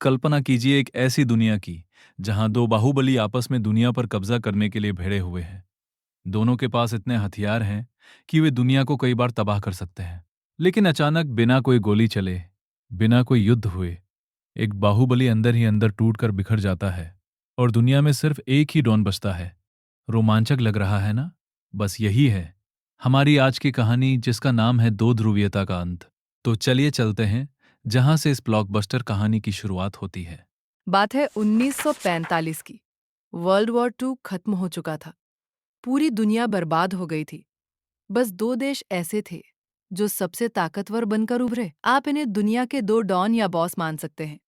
कल्पना कीजिए एक ऐसी दुनिया की जहां दो बाहुबली आपस में दुनिया पर कब्जा करने के लिए भिड़े हुए हैं। दोनों के पास इतने हथियार हैं कि वे दुनिया को कई बार तबाह कर सकते हैं। लेकिन अचानक बिना कोई गोली चले, बिना कोई युद्ध हुए, एक बाहुबली अंदर ही अंदर टूटकर बिखर जाता है और दुनिया में सिर्फ एक ही डॉन बचता है। रोमांचक लग रहा है ना? बस यही है हमारी आज की कहानी, जिसका नाम है दो ध्रुवीयता का अंत। तो चलिए चलते हैं जहां से इस ब्लॉकबस्टर कहानी की शुरुआत होती है। बात है 1945 की। वर्ल्ड वॉर टू खत्म हो चुका था। पूरी दुनिया बर्बाद हो गई थी। बस दो देश ऐसे थे जो सबसे ताकतवर बनकर उभरे। आप इन्हें दुनिया के दो डॉन या बॉस मान सकते हैं।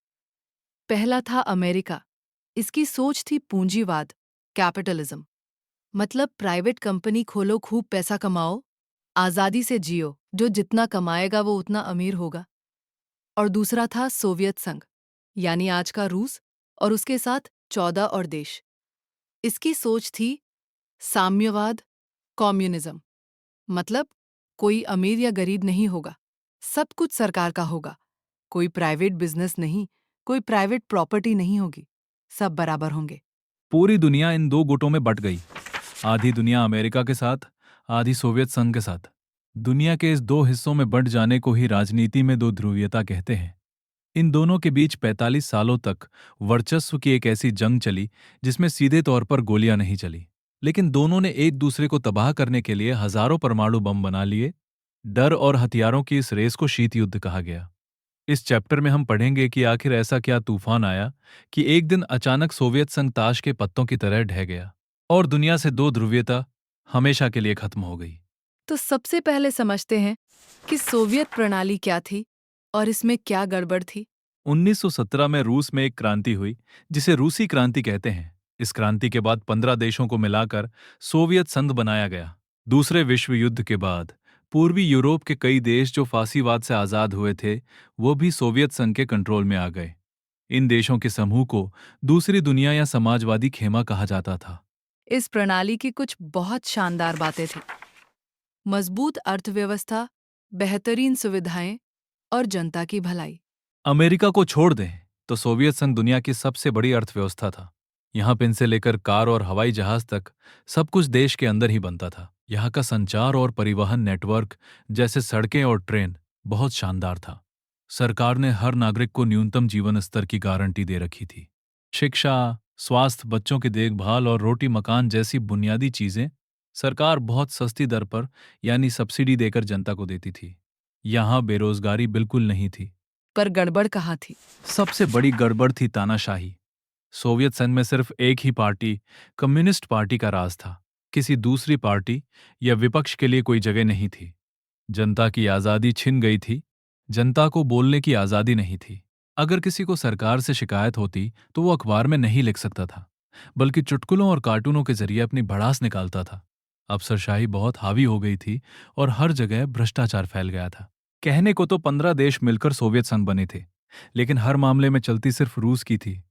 पहला था अमेरिका। इसकी सोच थी पूंजीवाद, कैपिटलिज्म। मतलब प्राइवेट कंपनी खोलो, खूब पैसा कमाओ, आजादी से जियो, जो जितना कमाएगा वो उतना अमीर होगा। और दूसरा था सोवियत संघ, यानी आज का रूस, और उसके साथ 14 और देश। इसकी सोच थी साम्यवाद, कम्युनिज्म। मतलब कोई अमीर या गरीब नहीं होगा, सब कुछ सरकार का होगा। कोई प्राइवेट बिजनेस नहीं, कोई प्राइवेट प्रॉपर्टी नहीं होगी, सब बराबर होंगे। पूरी दुनिया इन दो गुटों में बट गई। आधी दुनिया अमेरिका के साथ, आधी सोवियत संघ के साथ। दुनिया के इस दो हिस्सों में बंट जाने को ही राजनीति में दो ध्रुवीयता कहते हैं। इन दोनों के बीच 45 सालों तक वर्चस्व की एक ऐसी जंग चली जिसमें सीधे तौर पर गोलियां नहीं चली, लेकिन दोनों ने एक दूसरे को तबाह करने के लिए हजारों परमाणु बम बना लिए। डर और हथियारों की इस रेस को शीत युद्ध कहा गया। इस चैप्टर में हम पढ़ेंगे कि आखिर ऐसा क्या तूफान आया कि एक दिन अचानक सोवियत संघ ताश के पत्तों की तरह ढह गया और दुनिया से दो ध्रुवीयता हमेशा के लिए खत्म हो गई। तो सबसे पहले समझते हैं कि सोवियत प्रणाली क्या थी और इसमें क्या गड़बड़ थी। 1917 में रूस में एक क्रांति हुई जिसे रूसी क्रांति कहते हैं। इस क्रांति के बाद 15 देशों को मिलाकर सोवियत संघ बनाया गया। दूसरे विश्व युद्ध के बाद पूर्वी यूरोप के कई देश जो फासीवाद से आजाद हुए थे, वो भी सोवियत संघ के कंट्रोल में आ गए। इन देशों के समूह को दूसरी दुनिया या समाजवादी खेमा कहा जाता था। इस प्रणाली की कुछ बहुत शानदार बातें थी। मजबूत अर्थव्यवस्था, बेहतरीन सुविधाएं और जनता की भलाई। अमेरिका को छोड़ दें तो सोवियत संघ दुनिया की सबसे बड़ी अर्थव्यवस्था था। यहाँ पेन से लेकर कार और हवाई जहाज तक सब कुछ देश के अंदर ही बनता था। यहाँ का संचार और परिवहन नेटवर्क, जैसे सड़कें और ट्रेन, बहुत शानदार था। सरकार ने हर नागरिक को न्यूनतम जीवन स्तर की गारंटी दे रखी थी। शिक्षा, स्वास्थ्य, बच्चों की देखभाल और रोटी मकान जैसी बुनियादी चीजें सरकार बहुत सस्ती दर पर, यानी सब्सिडी देकर जनता को देती थी। यहाँ बेरोजगारी बिल्कुल नहीं थी। पर गड़बड़ कहाँ थी? सबसे बड़ी गड़बड़ थी तानाशाही। सोवियत संघ में सिर्फ एक ही पार्टी, कम्युनिस्ट पार्टी का राज था। किसी दूसरी पार्टी या विपक्ष के लिए कोई जगह नहीं थी। जनता की आजादी छिन गई थी। जनता को बोलने की आजादी नहीं थी। अगर किसी को सरकार से शिकायत होती तो वो अखबार में नहीं लिख सकता था, बल्कि चुटकुलों और कार्टूनों के जरिए अपनी भड़ास निकालता था। अफसरशाही बहुत हावी हो गई थी और हर जगह भ्रष्टाचार फैल गया था। कहने को तो 15 देश मिलकर सोवियत संघ बने थे, लेकिन हर मामले में चलती सिर्फ रूस की थी।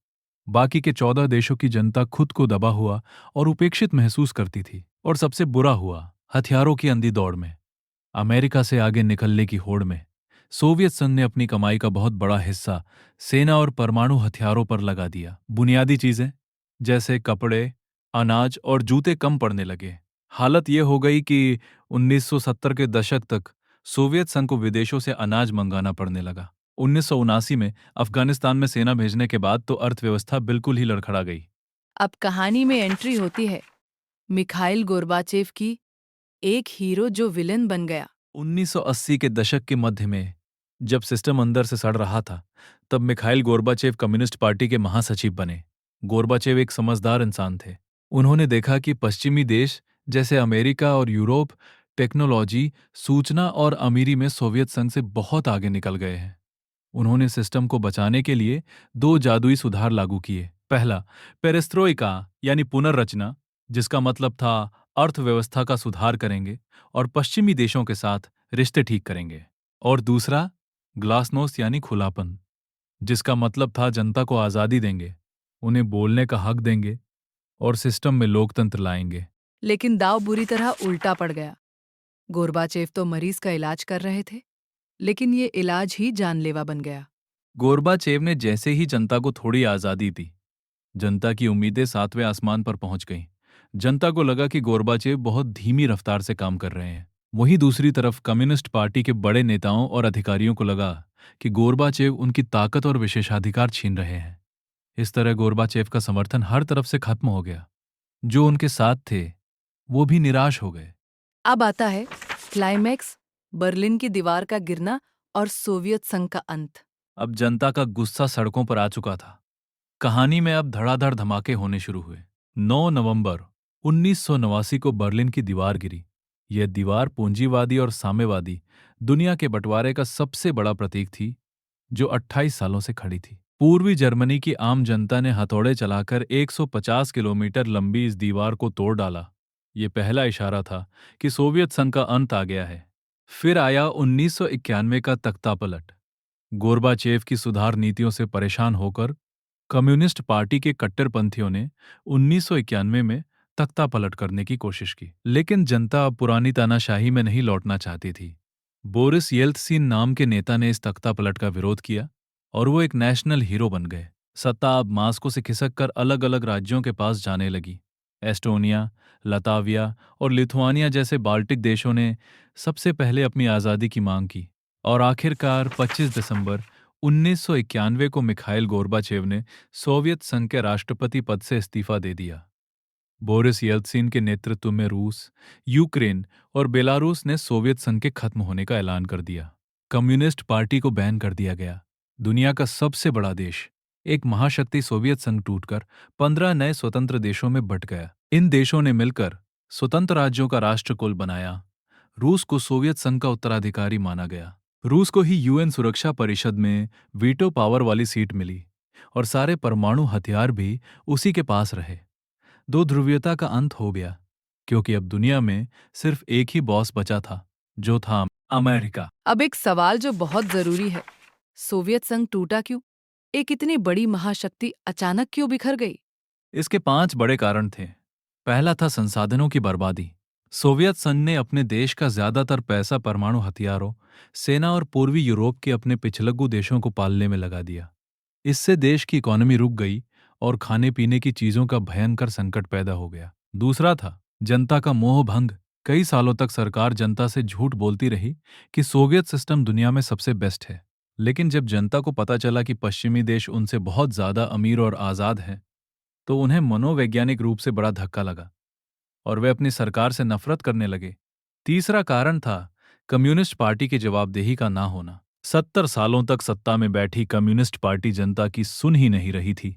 बाकी के 14 देशों की जनता खुद को दबा हुआ और उपेक्षित महसूस करती थी। और सबसे बुरा हुआ हथियारों की अंधी दौड़ में, अमेरिका से आगे निकलने की होड़ में, सोवियत संघ ने अपनी कमाई का बहुत बड़ा हिस्सा सेना और परमाणु हथियारों पर लगा दिया। बुनियादी चीजें जैसे कपड़े, अनाज और जूते कम पड़ने लगे। हालत यह हो गई कि 1970 के दशक तक सोवियत संघ को विदेशों से अनाज मंगाना पड़ने लगा। 1979 में अफगानिस्तान में सेना भेजने के बाद तो अर्थव्यवस्था बिल्कुल ही लड़खड़ा गई। अब कहानी में एंट्री होती है मिखाइल गोर्बाचेव की, एक हीरो जो विलेन बन गया। 1980 के दशक के मध्य में जब सिस्टम अंदर से सड़ रहा था, तब मिखाइल गोर्बाचेव कम्युनिस्ट पार्टी के महासचिव बने। गोर्बाचेव एक समझदार इंसान थे। उन्होंने देखा कि पश्चिमी देश जैसे अमेरिका और यूरोप टेक्नोलॉजी, सूचना और अमीरी में सोवियत संघ से बहुत आगे निकल गए हैं। उन्होंने सिस्टम को बचाने के लिए दो जादुई सुधार लागू किए। पहला, पेरेस्ट्रोइका यानी पुनर्रचना, जिसका मतलब था अर्थव्यवस्था का सुधार करेंगे और पश्चिमी देशों के साथ रिश्ते ठीक करेंगे। और दूसरा, ग्लासनोस्ट यानी खुलापन, जिसका मतलब था जनता को आज़ादी देंगे, उन्हें बोलने का हक देंगे और सिस्टम में लोकतंत्र लाएंगे। लेकिन दाव बुरी तरह उल्टा पड़ गया। गोर्बाचेव तो मरीज का इलाज कर रहे थे, लेकिन ये इलाज ही जानलेवा बन गया। गोर्बाचेव ने जैसे ही जनता को थोड़ी आज़ादी दी, जनता की उम्मीदें सातवें आसमान पर पहुंच गईं। जनता को लगा कि गोर्बाचेव बहुत धीमी रफ्तार से काम कर रहे हैं। वहीं दूसरी तरफ कम्युनिस्ट पार्टी के बड़े नेताओं और अधिकारियों को लगा कि गोर्बाचेव उनकी ताकत और विशेषाधिकार छीन रहे हैं। इस तरह गोर्बाचेव का समर्थन हर तरफ से खत्म हो गया। जो उनके साथ थे वो भी निराश हो गए। अब आता है क्लाइमैक्स, बर्लिन की दीवार का गिरना और सोवियत संघ का अंत। अब जनता का गुस्सा सड़कों पर आ चुका था। कहानी में अब धड़ाधड़ धमाके होने शुरू हुए। 9 नवंबर 1989 को बर्लिन की दीवार गिरी। यह दीवार पूंजीवादी और साम्यवादी दुनिया के बंटवारे का सबसे बड़ा प्रतीक थी, जो 28 सालों से खड़ी थी। पूर्वी जर्मनी की आम जनता ने हथौड़े चलाकर 150 किलोमीटर लंबी इस दीवार को तोड़ डाला। ये पहला इशारा था कि सोवियत संघ का अंत आ गया है। फिर आया 1991 का तख्तापलट। गोर्बाचेव की सुधार नीतियों से परेशान होकर कम्युनिस्ट पार्टी के कट्टरपंथियों ने 1991 में तख्ता पलट करने की कोशिश की, लेकिन जनता अब पुरानी तानाशाही में नहीं लौटना चाहती थी। बोरिस येल्त्सिन नाम के नेता ने इस तख्ता पलट का विरोध किया और वो एक नेशनल हीरो बन गए। सत्ता अब मास्को से खिसक कर अलग अलग राज्यों के पास जाने लगी। एस्टोनिया, लताविया और लिथुआनिया जैसे बाल्टिक देशों ने सबसे पहले अपनी आज़ादी की मांग की और आखिरकार 25 दिसंबर 1991 को मिखाइल गोर्बाचेव ने सोवियत संघ के राष्ट्रपति पद से इस्तीफा दे दिया। बोरिस येल्त्सिन के नेतृत्व में रूस, यूक्रेन और बेलारूस ने सोवियत संघ के खत्म होने का ऐलान कर दिया। कम्युनिस्ट पार्टी को बैन कर दिया गया। दुनिया का सबसे बड़ा देश, एक महाशक्ति सोवियत संघ टूटकर 15 नए स्वतंत्र देशों में बंट गया। इन देशों ने मिलकर स्वतंत्र राज्यों का राष्ट्रकुल बनाया। रूस को सोवियत संघ का उत्तराधिकारी माना गया। रूस को ही यूएन सुरक्षा परिषद में वीटो पावर वाली सीट मिली और सारे परमाणु हथियार भी उसी के पास रहे। दो ध्रुवीयता का अंत हो गया, क्योंकि अब दुनिया में सिर्फ एक ही बॉस बचा था, जो था अमेरिका। अब एक सवाल जो बहुत जरूरी है, सोवियत संघ टूटा क्यों? एक इतनी बड़ी महाशक्ति अचानक क्यों बिखर गई? इसके 5 बड़े कारण थे। पहला था संसाधनों की बर्बादी। सोवियत संघ ने अपने देश का ज्यादातर पैसा परमाणु हथियारों, सेना और पूर्वी यूरोप के अपने पिछलग्गू देशों को पालने में लगा दिया। इससे देश की इकोनॉमी रुक गई और खाने पीने की चीजों का भयंकर संकट पैदा हो गया। दूसरा था जनता का मोह भंग। कई सालों तक सरकार जनता से झूठ बोलती रही कि सोवियत सिस्टम दुनिया में सबसे बेस्ट है। लेकिन जब जनता को पता चला कि पश्चिमी देश उनसे बहुत ज्यादा अमीर और आजाद हैं, तो उन्हें मनोवैज्ञानिक रूप से बड़ा धक्का लगा और वे अपनी सरकार से नफरत करने लगे। तीसरा कारण था कम्युनिस्ट पार्टी की जवाबदेही का ना होना। 70 सालों तक सत्ता में बैठी कम्युनिस्ट पार्टी जनता की सुन ही नहीं रही थी।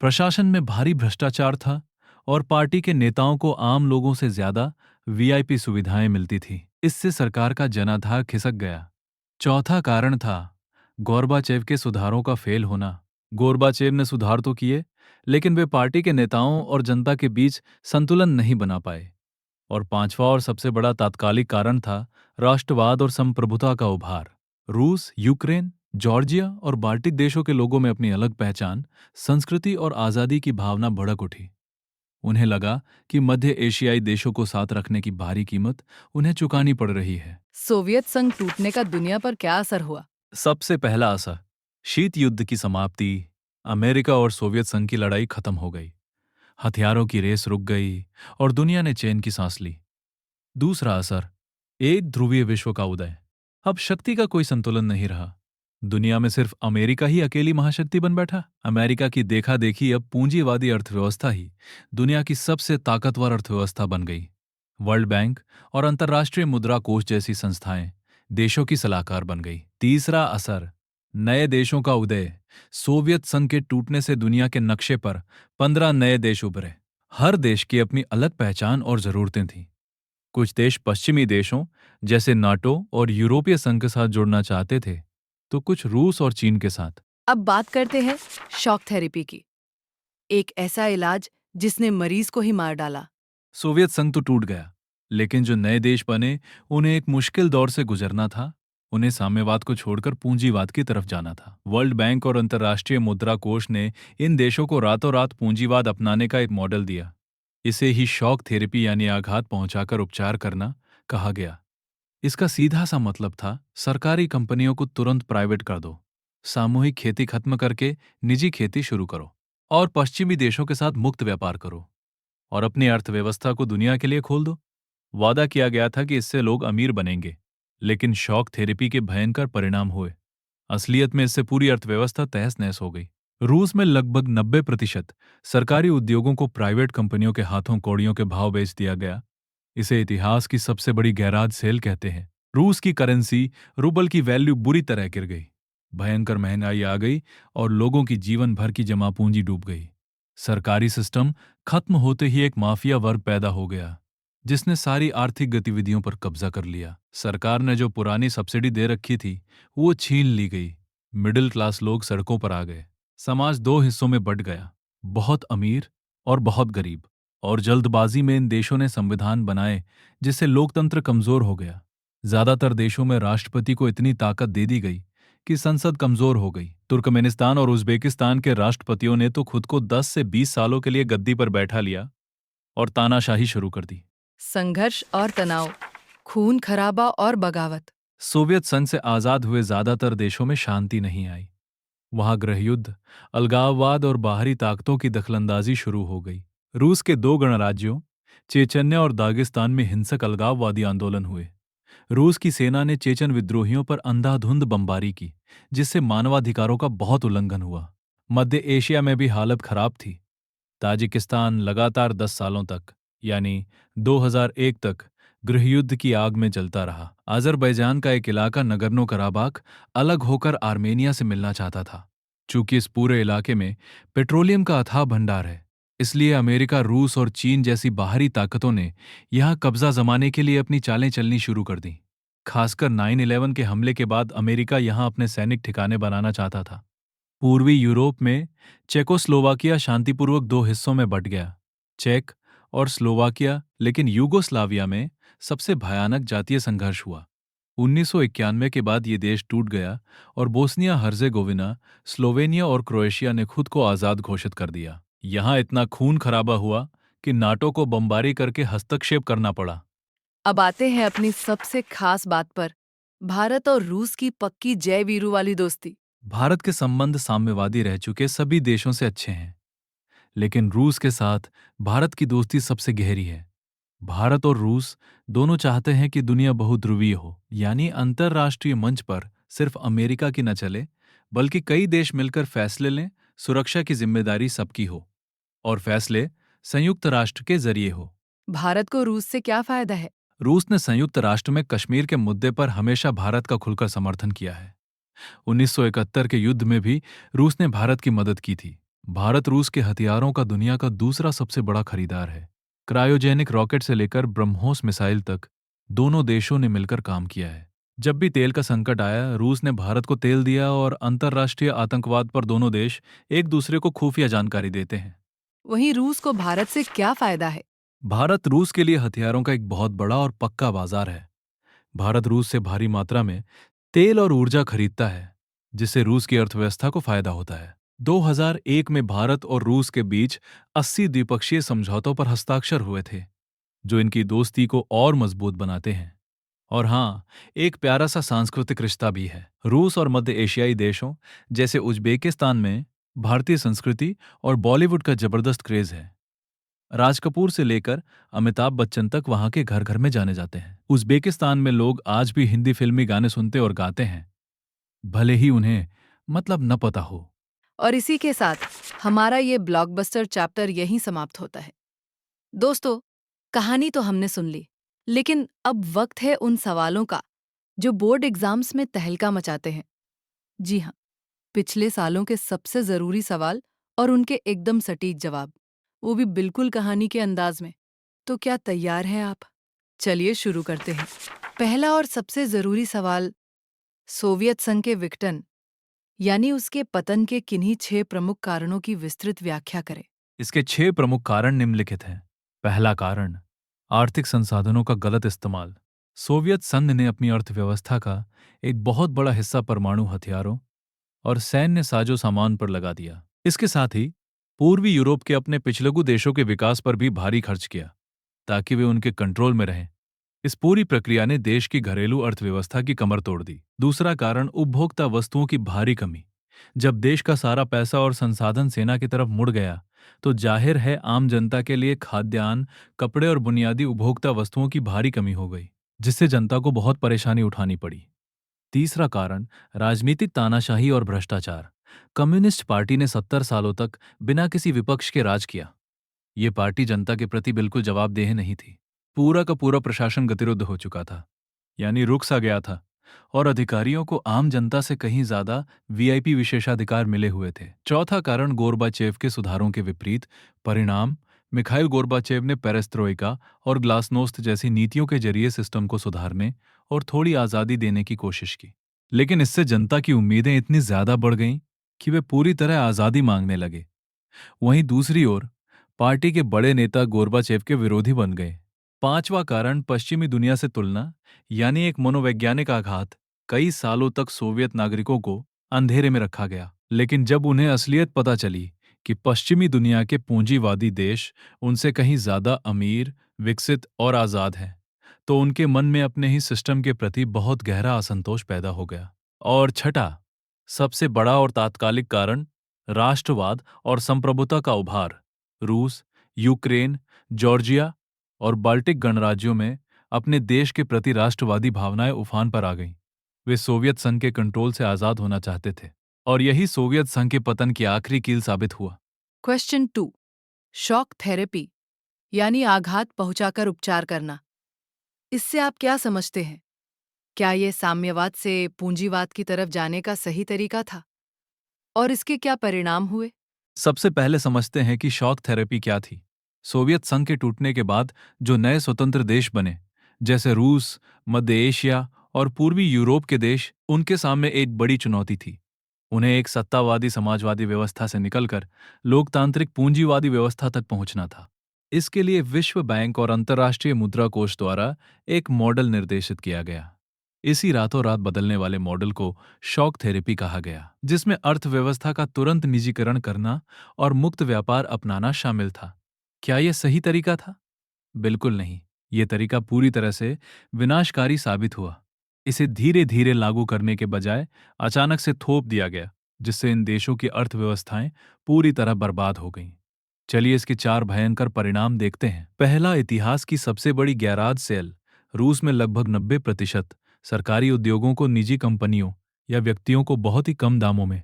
प्रशासन में भारी भ्रष्टाचार था और पार्टी के नेताओं को आम लोगों से ज्यादा वीआईपी सुविधाएं मिलती थी। इससे सरकार का जनाधार खिसक गया। चौथा कारण था गोर्बाचेव के सुधारों का फेल होना। गोर्बाचेव ने सुधार तो किए, लेकिन वे पार्टी के नेताओं और जनता के बीच संतुलन नहीं बना पाए। और पांचवा और सबसे बड़ा तात्कालिक कारण था राष्ट्रवाद और संप्रभुता का उभार। रूस, यूक्रेन, जॉर्जिया और बाल्टिक देशों के लोगों में अपनी अलग पहचान, संस्कृति और आज़ादी की भावना भड़क उठी। उन्हें लगा कि मध्य एशियाई देशों को साथ रखने की भारी कीमत उन्हें चुकानी पड़ रही है। सोवियत संघ टूटने का दुनिया पर क्या असर हुआ? सबसे पहला असर, शीत युद्ध की समाप्ति। अमेरिका और सोवियत संघ की लड़ाई खत्म हो गई। हथियारों की रेस रुक गई और दुनिया ने चैन की सांस ली। दूसरा असर, एक ध्रुवीय विश्व का उदय। अब शक्ति का कोई संतुलन नहीं रहा। दुनिया में सिर्फ अमेरिका ही अकेली महाशक्ति बन बैठा। अमेरिका की देखा देखी अब पूंजीवादी अर्थव्यवस्था ही दुनिया की सबसे ताकतवर अर्थव्यवस्था बन गई। वर्ल्ड बैंक और अंतर्राष्ट्रीय मुद्रा कोष जैसी संस्थाएं देशों की सलाहकार बन गई। तीसरा असर, नए देशों का उदय। सोवियत संघ के टूटने से दुनिया के नक्शे पर 15 नए देश उभरे। हर देश की अपनी अलग पहचान और जरूरतें थीं। कुछ देश पश्चिमी देशों जैसे नाटो और यूरोपीय संघ के साथ जुड़ना चाहते थे, तो कुछ रूस और चीन के साथ। अब बात करते हैं शॉक थेरेपी की, एक ऐसा इलाज जिसने मरीज को ही मार डाला। सोवियत संघ तो टूट गया, लेकिन जो नए देश बने उन्हें एक मुश्किल दौर से गुजरना था। उन्हें साम्यवाद को छोड़कर पूंजीवाद की तरफ जाना था। वर्ल्ड बैंक और अंतर्राष्ट्रीय मुद्रा कोष ने इन देशों को रातों रात पूंजीवाद अपनाने का एक मॉडल दिया। इसे ही शॉक थेरेपी यानी आघात पहुंचाकर उपचार करना कहा गया। इसका सीधा सा मतलब था सरकारी कंपनियों को तुरंत प्राइवेट कर दो, सामूहिक खेती खत्म करके निजी खेती शुरू करो और पश्चिमी देशों के साथ मुक्त व्यापार करो और अपनी अर्थव्यवस्था को दुनिया के लिए खोल दो। वादा किया गया था कि इससे लोग अमीर बनेंगे, लेकिन शॉक थेरेपी के भयंकर परिणाम हुए। असलियत में इससे पूरी अर्थव्यवस्था तहस नहस हो गई। रूस में लगभग 90% सरकारी उद्योगों को प्राइवेट कंपनियों के हाथों कौड़ियों के भाव बेच दिया गया। इसे इतिहास की सबसे बड़ी गैराज सेल कहते हैं। रूस की करेंसी रूबल की वैल्यू बुरी तरह गिर गई। भयंकर महंगाई आ गई और लोगों की जीवन भर की जमा पूंजी डूब गई। सरकारी सिस्टम खत्म होते ही एक माफिया वर्ग पैदा हो गया, जिसने सारी आर्थिक गतिविधियों पर कब्जा कर लिया। सरकार ने जो पुरानी सब्सिडी दे रखी थी, वो छीन ली गई। मिडिल क्लास लोग सड़कों पर आ गए। समाज दो हिस्सों में बंट गया, बहुत अमीर और बहुत गरीब। और जल्दबाजी में इन देशों ने संविधान बनाए जिससे लोकतंत्र कमजोर हो गया। ज्यादातर देशों में राष्ट्रपति को इतनी ताकत दे दी गई कि संसद कमजोर हो गई। तुर्कमेनिस्तान और उज्बेकिस्तान के राष्ट्रपतियों ने तो खुद को 10 से 20 सालों के लिए गद्दी पर बैठा लिया और तानाशाही शुरू कर दी। संघर्ष और तनाव, खून खराबा और बगावत। सोवियत संघ से आजाद हुए ज्यादातर देशों में शांति नहीं आई। वहां गृहयुद्ध, अलगाववाद और बाहरी ताकतों की दखलंदाजी शुरू हो गई। रूस के दो गणराज्यों चेचन्या और दागिस्तान में हिंसक अलगाववादी आंदोलन हुए। रूस की सेना ने चेचन विद्रोहियों पर अंधाधुंध बमबारी की, जिससे मानवाधिकारों का बहुत उल्लंघन हुआ। मध्य एशिया में भी हालत खराब थी। ताजिकिस्तान लगातार 10 सालों तक, यानी 2001 तक, गृहयुद्ध की आग में जलता रहा। अजरबैजान का एक इलाका नगर्नो कराबाख अलग होकर आर्मेनिया से मिलना चाहता था। चूंकि इस पूरे इलाके में पेट्रोलियम का अथाह भंडार है, इसलिए अमेरिका, रूस और चीन जैसी बाहरी ताकतों ने यहां कब्जा जमाने के लिए अपनी चालें चलनी शुरू कर दी। खासकर 9/11 के हमले के बाद अमेरिका यहां अपने सैनिक ठिकाने बनाना चाहता था। पूर्वी यूरोप में चेकोस्लोवाकिया शांतिपूर्वक दो हिस्सों में बंट गया, चेक और स्लोवाकिया। लेकिन यूगोस्लाविया में सबसे भयानक जातीय संघर्ष हुआ। 1991 के बाद ये देश टूट गया और बोस्निया हर्जेगोविना, स्लोवेनिया और क्रोएशिया ने खुद को आज़ाद घोषित कर दिया। यहाँ इतना खून खराबा हुआ कि नाटो को बमबारी करके हस्तक्षेप करना पड़ा। अब आते हैं अपनी सबसे खास बात पर, भारत और रूस की पक्की जय वीरू वाली दोस्ती। भारत के संबंध साम्यवादी रह चुके सभी देशों से अच्छे हैं, लेकिन रूस के साथ भारत की दोस्ती सबसे गहरी है। भारत और रूस दोनों चाहते हैं कि दुनिया बहुध्रुवीय हो, यानी अंतर्राष्ट्रीय मंच पर सिर्फ अमेरिका की न चले, बल्कि कई देश मिलकर फैसले लें। सुरक्षा की जिम्मेदारी सबकी हो और फैसले संयुक्त राष्ट्र के जरिए हो। भारत को रूस से क्या फायदा है? रूस ने संयुक्त राष्ट्र में कश्मीर के मुद्दे पर हमेशा भारत का खुलकर समर्थन किया है। 1971 के युद्ध में भी रूस ने भारत की मदद की थी। भारत रूस के हथियारों का दुनिया का दूसरा सबसे बड़ा खरीदार है। क्रायोजेनिक रॉकेट से लेकर ब्रह्मोस मिसाइल तक दोनों देशों ने मिलकर काम किया है। जब भी तेल का संकट आया, रूस ने भारत को तेल दिया और अंतर्राष्ट्रीय आतंकवाद पर दोनों देश एक दूसरे को खुफिया जानकारी देते हैं। वहीं रूस को भारत से क्या फायदा है? भारत रूस के लिए हथियारों का एक बहुत बड़ा और पक्का बाजार है। भारत रूस से भारी मात्रा में तेल और ऊर्जा खरीदता है, जिससे रूस की अर्थव्यवस्था को फायदा होता है। 2001 में भारत और रूस के बीच 80 द्विपक्षीय समझौतों पर हस्ताक्षर हुए थे, जो इनकी दोस्ती को और मजबूत बनाते हैं। और हाँ, एक प्यारा सा सांस्कृतिक रिश्ता भी है। रूस और मध्य एशियाई देशों जैसे उज्बेकिस्तान में भारतीय संस्कृति और बॉलीवुड का जबरदस्त क्रेज है। राज कपूर से लेकर अमिताभ बच्चन तक वहां के घर घर में जाने जाते हैं। उज्बेकिस्तान में लोग आज भी हिंदी फिल्मी गाने सुनते और गाते हैं, भले ही उन्हें मतलब न पता हो। और इसी के साथ हमारा ये ब्लॉकबस्टर चैप्टर यहीं समाप्त होता है। दोस्तों, कहानी तो हमने सुन ली, लेकिन अब वक्त है उन सवालों का जो बोर्ड एग्जाम्स में तहलका मचाते हैं। जी हाँ, पिछले सालों के सबसे जरूरी सवाल और उनके एकदम सटीक जवाब, वो भी बिल्कुल कहानी के अंदाज में। तो क्या तैयार हैं आप? चलिए शुरू करते हैं। पहला और सबसे जरूरी सवाल, सोवियत संघ के विघटन यानी उसके पतन के किन्हीं 6 प्रमुख कारणों की विस्तृत व्याख्या करें। इसके 6 प्रमुख कारण निम्नलिखित हैं। पहला कारण, आर्थिक संसाधनों का गलत इस्तेमाल। सोवियत संघ ने अपनी अर्थव्यवस्था का एक बहुत बड़ा हिस्सा परमाणु हथियारों और सैन्य साजो सामान पर लगा दिया। इसके साथ ही पूर्वी यूरोप के अपने पिछलगू देशों के विकास पर भी भारी खर्च किया, ताकि वे उनके कंट्रोल में रहें। इस पूरी प्रक्रिया ने देश की घरेलू अर्थव्यवस्था की कमर तोड़ दी। दूसरा कारण, उपभोक्ता वस्तुओं की भारी कमी। जब देश का सारा पैसा और संसाधन सेना की तरफ मुड़ गया, तो जाहिर है आम जनता के लिए खाद्यान्न, कपड़े और बुनियादी उपभोक्ता वस्तुओं की भारी कमी हो गई, जिससे जनता को बहुत परेशानी उठानी पड़ी। तीसरा कारण राजनीतिक तानाशाही और भ्रष्टाचार। कम्युनिस्ट पार्टी ने 70 सालों तक बिना किसी विपक्ष के राज किया। ये पार्टी जनता के प्रति बिल्कुल जवाबदेह नहीं थी। पूरा का पूरा प्रशासन गतिरुद्ध हो चुका था, यानी रुक सा गया था, और अधिकारियों को आम जनता से कहीं ज्यादा वीआईपी विशेषाधिकार मिले हुए थे। चौथा कारण गोरबाचेव के सुधारों के विपरीत परिणाम। मिखाइल गोरबाचेव ने पेरेस्त्रोइका और ग्लासनोस्त जैसी नीतियों के जरिए सिस्टम को सुधारने और थोड़ी आजादी देने की कोशिश की, लेकिन इससे जनता की उम्मीदें इतनी ज्यादा बढ़ गईं कि वे पूरी तरह आजादी मांगने लगे। वहीं दूसरी ओर पार्टी के बड़े नेता गोरबाचेव के विरोधी बन गए। पांचवा कारण पश्चिमी दुनिया से तुलना, यानी एक मनोवैज्ञानिक आघात। कई सालों तक सोवियत नागरिकों को अंधेरे में रखा गया, लेकिन जब उन्हें असलियत पता चली कि पश्चिमी दुनिया के पूंजीवादी देश उनसे कहीं ज्यादा अमीर, विकसित और आजाद हैं, तो उनके मन में अपने ही सिस्टम के प्रति बहुत गहरा असंतोष पैदा हो गया। और छठा, सबसे बड़ा और तात्कालिक कारण राष्ट्रवाद और संप्रभुता का उभार। रूस, यूक्रेन, जॉर्जिया और बाल्टिक गणराज्यों में अपने देश के प्रति राष्ट्रवादी भावनाएं उफान पर आ गईं। वे सोवियत संघ के कंट्रोल से आजाद होना चाहते थे, और यही सोवियत संघ के पतन की आखिरी कील साबित हुआ। क्वेश्चन 2, शॉक थेरेपी यानी आघात पहुंचाकर उपचार करना। इससे आप क्या समझते हैं? क्या ये साम्यवाद से पूंजीवाद की तरफ जाने का सही तरीका था? और इसके क्या परिणाम हुए? सबसे पहले समझते हैं कि शॉक थेरेपी क्या थी। सोवियत संघ के टूटने के बाद जो नए स्वतंत्र देश बने, जैसे रूस, मध्य एशिया और पूर्वी यूरोप के देश, उनके सामने एक बड़ी चुनौती थी। उन्हें एक सत्तावादी समाजवादी व्यवस्था से निकलकर लोकतांत्रिक पूंजीवादी व्यवस्था तक पहुंचना था। इसके लिए विश्व बैंक और अंतर्राष्ट्रीय मुद्रा कोष द्वारा एक मॉडल निर्देशित किया गया। इसी रातों रात बदलने वाले मॉडल को शॉक थेरेपी कहा गया, जिसमें अर्थव्यवस्था का तुरंत निजीकरण करना और मुक्त व्यापार अपनाना शामिल था। क्या यह सही तरीका था? बिल्कुल नहीं। यह तरीका पूरी तरह से विनाशकारी साबित हुआ। इसे धीरे धीरे लागू करने के बजाय अचानक से थोप दिया गया, जिससे इन देशों की अर्थव्यवस्थाएं पूरी तरह बर्बाद हो गईं। चलिए इसके 4 भयंकर परिणाम देखते हैं। पहला, इतिहास की सबसे बड़ी गैराज सेल। रूस में लगभग 90% सरकारी उद्योगों को निजी कंपनियों या व्यक्तियों को बहुत ही कम दामों में,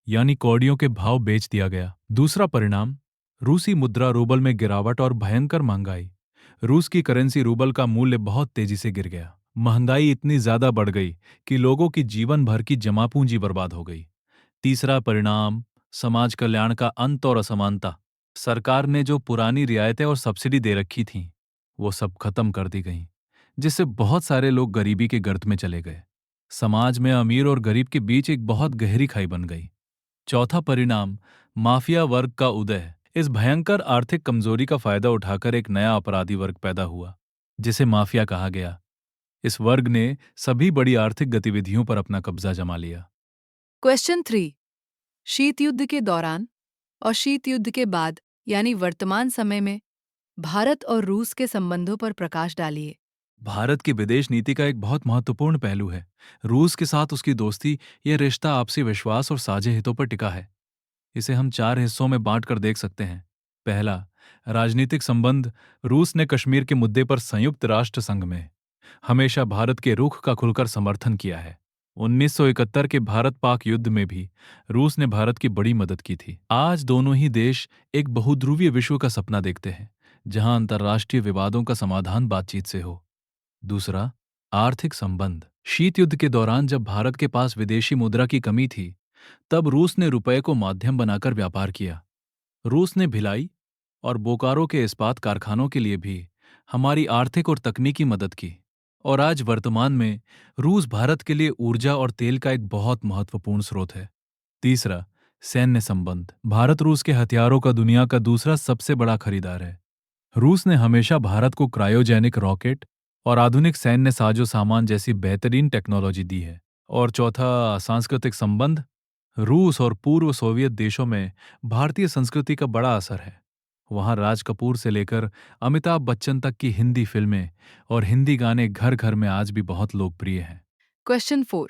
यानी कौड़ियों के भाव बेच दिया गया। दूसरा परिणाम, रूसी मुद्रा रूबल में गिरावट और भयंकर महंगाई। रूस की करेंसी रूबल का मूल्य बहुत तेजी से गिर गया। महंगाई इतनी ज्यादा बढ़ गई कि लोगों की जीवन भर की जमा पूंजी बर्बाद हो गई। तीसरा परिणाम, समाज कल्याण का अंत और असमानता। सरकार ने जो पुरानी रियायतें और सब्सिडी दे रखी थीं, वो सब खत्म कर दी गईं, जिससे बहुत सारे लोग गरीबी के गर्त में चले गए। समाज में अमीर और गरीब के बीच एक बहुत गहरी खाई बन गई। चौथा परिणाम, माफिया वर्ग का उदय। इस भयंकर आर्थिक कमजोरी का फायदा उठाकर एक नया अपराधी वर्ग पैदा हुआ, जिसे माफिया कहा गया। इस वर्ग ने सभी बड़ी आर्थिक गतिविधियों पर अपना कब्जा जमा लिया। क्वेश्चन 3, शीत युद्ध के दौरान और शीत युद्ध के बाद यानी वर्तमान समय में भारत और रूस के संबंधों पर प्रकाश डालिए। भारत की विदेश नीति का एक बहुत महत्वपूर्ण पहलू है रूस के साथ उसकी दोस्ती। यह रिश्ता आपसी विश्वास और साझे हितों पर टिका है। इसे हम 4 हिस्सों में बांटकर देख सकते हैं। पहला, राजनीतिक संबंध। रूस ने कश्मीर के मुद्दे पर संयुक्त राष्ट्र संघ में हमेशा भारत के रुख का खुलकर समर्थन किया है। 1971 के भारत पाक युद्ध में भी रूस ने भारत की बड़ी मदद की थी। आज दोनों ही देश एक बहुध्रुवीय विश्व का सपना देखते हैं, जहां अंतर्राष्ट्रीय विवादों का समाधान बातचीत से हो। दूसरा, आर्थिक संबंध। शीत युद्ध के दौरान जब भारत के पास विदेशी मुद्रा की कमी थी, तब रूस ने रुपए को माध्यम बनाकर व्यापार किया। रूस ने भिलाई और बोकारो के इस्पात कारखानों के लिए भी हमारी आर्थिक और तकनीकी मदद की। और आज वर्तमान में रूस भारत के लिए ऊर्जा और तेल का एक बहुत महत्वपूर्ण स्रोत है। तीसरा, सैन्य संबंध। भारत रूस के हथियारों का दुनिया का दूसरा सबसे बड़ा खरीदार है। रूस ने हमेशा भारत को क्रायोजेनिक रॉकेट और आधुनिक सैन्य साजो सामान जैसी बेहतरीन टेक्नोलॉजी दी है। और चौथा, सांस्कृतिक संबंध। रूस और पूर्व सोवियत देशों में भारतीय संस्कृति का बड़ा असर है। वहाँ राज कपूर से लेकर अमिताभ बच्चन तक की हिंदी फिल्में और हिंदी गाने घर घर में आज भी बहुत लोकप्रिय हैं। क्वेश्चन 4,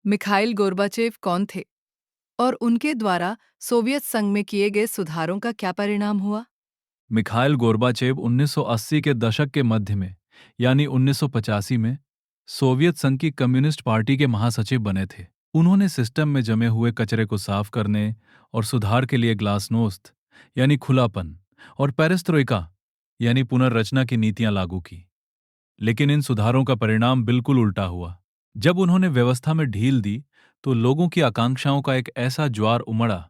मिखाइल गोर्बाचेव कौन थे? और उनके द्वारा सोवियत संघ में किए गए सुधारों का क्या परिणाम हुआ? मिखाइल गोर्बाचेव 1980 के दशक के मध्य में यानी 1985 में सोवियत संघ की कम्युनिस्ट पार्टी के महासचिव बने थे। उन्होंने सिस्टम में जमे हुए कचरे को साफ करने और सुधार के लिए ग्लासनोस्त यानी खुलापन और पेरेस्ट्रोइका यानी पुनर्रचना की नीतियां लागू की। लेकिन इन सुधारों का परिणाम बिल्कुल उल्टा हुआ। जब उन्होंने व्यवस्था में ढील दी तो लोगों की आकांक्षाओं का एक ऐसा ज्वार उमड़ा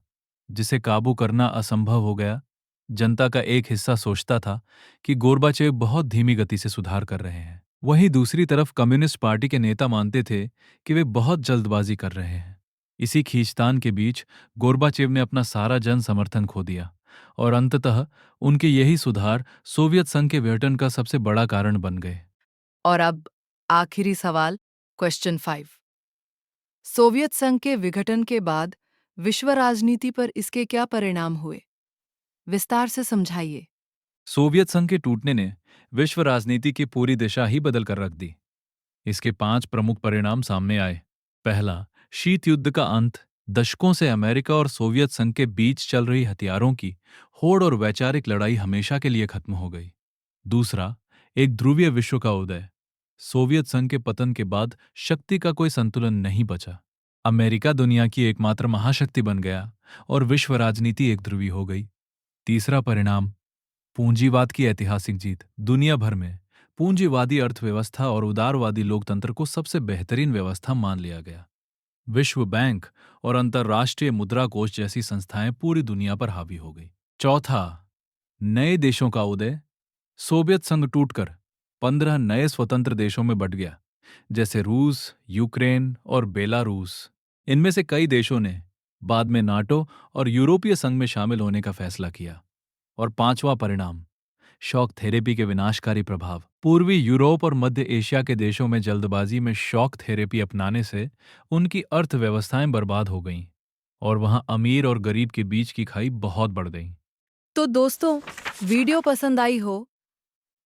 जिसे काबू करना असंभव हो गया। जनता का एक हिस्सा सोचता था कि गोर्बाचेव बहुत धीमी गति से सुधार कर रहे हैं। वहीं दूसरी तरफ कम्युनिस्ट पार्टी के नेता मानते थे कि वे बहुत जल्दबाजी कर रहे हैं। इसी खींचतान के बीच गोर्बाचेव ने अपना सारा जन समर्थन खो दिया और अंततः उनके यही सुधार सोवियत संघ के विघटन का सबसे बड़ा कारण बन गए। और अब आखिरी सवाल, क्वेश्चन 5। सोवियत संघ के विघटन के बाद विश्व राजनीति पर इसके क्या परिणाम हुए? विस्तार से समझाइए। सोवियत संघ के टूटने ने विश्व राजनीति की पूरी दिशा ही बदल कर रख दी। इसके 5 प्रमुख परिणाम सामने आए। पहला, शीत युद्ध का अंत। दशकों से अमेरिका और सोवियत संघ के बीच चल रही हथियारों की होड़ और वैचारिक लड़ाई हमेशा के लिए खत्म हो गई। दूसरा, एक ध्रुवीय विश्व का उदय। सोवियत संघ के पतन के बाद शक्ति का कोई संतुलन नहीं बचा। अमेरिका दुनिया की एकमात्र महाशक्ति बन गया और विश्व राजनीति एक ध्रुवी हो गई। तीसरा परिणाम, पूंजीवाद की ऐतिहासिक जीत। दुनिया भर में पूंजीवादी अर्थव्यवस्था और उदारवादी लोकतंत्र को सबसे बेहतरीन व्यवस्था मान लिया गया। विश्व बैंक और अंतर्राष्ट्रीय मुद्रा कोष जैसी संस्थाएं पूरी दुनिया पर हावी हो गई। चौथा, नए देशों का उदय। सोवियत संघ टूटकर 15 नए स्वतंत्र देशों में बंट गया, जैसे रूस, यूक्रेन और बेलारूस। इनमें से कई देशों ने बाद में नाटो और यूरोपीय संघ में शामिल होने का फैसला किया। और पांचवा परिणाम, शॉक थेरेपी के विनाशकारी प्रभाव। पूर्वी यूरोप और मध्य एशिया के देशों में जल्दबाजी में शॉक थेरेपी अपनाने से उनकी अर्थव्यवस्थाएं बर्बाद हो गईं और वहां अमीर और गरीब के बीच की खाई बहुत बढ़ गई। तो दोस्तों, वीडियो पसंद आई हो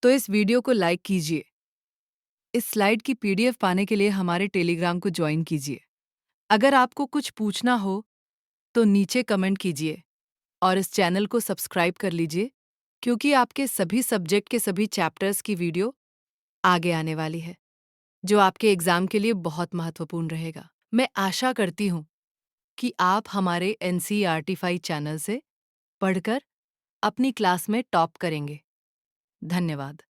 तो इस वीडियो को लाइक कीजिए। इस स्लाइड की पीडीएफ पाने के लिए हमारे टेलीग्राम को ज्वाइन कीजिए। अगर आपको कुछ पूछना हो तो नीचे कमेंट कीजिए और इस चैनल को सब्सक्राइब कर लीजिए, क्योंकि आपके सभी सब्जेक्ट के सभी चैप्टर्स की वीडियो आगे आने वाली है, जो आपके एग्जाम के लिए बहुत महत्वपूर्ण रहेगा। मैं आशा करती हूँ कि आप हमारे NCERT 5 चैनल से पढ़कर अपनी क्लास में टॉप करेंगे। धन्यवाद।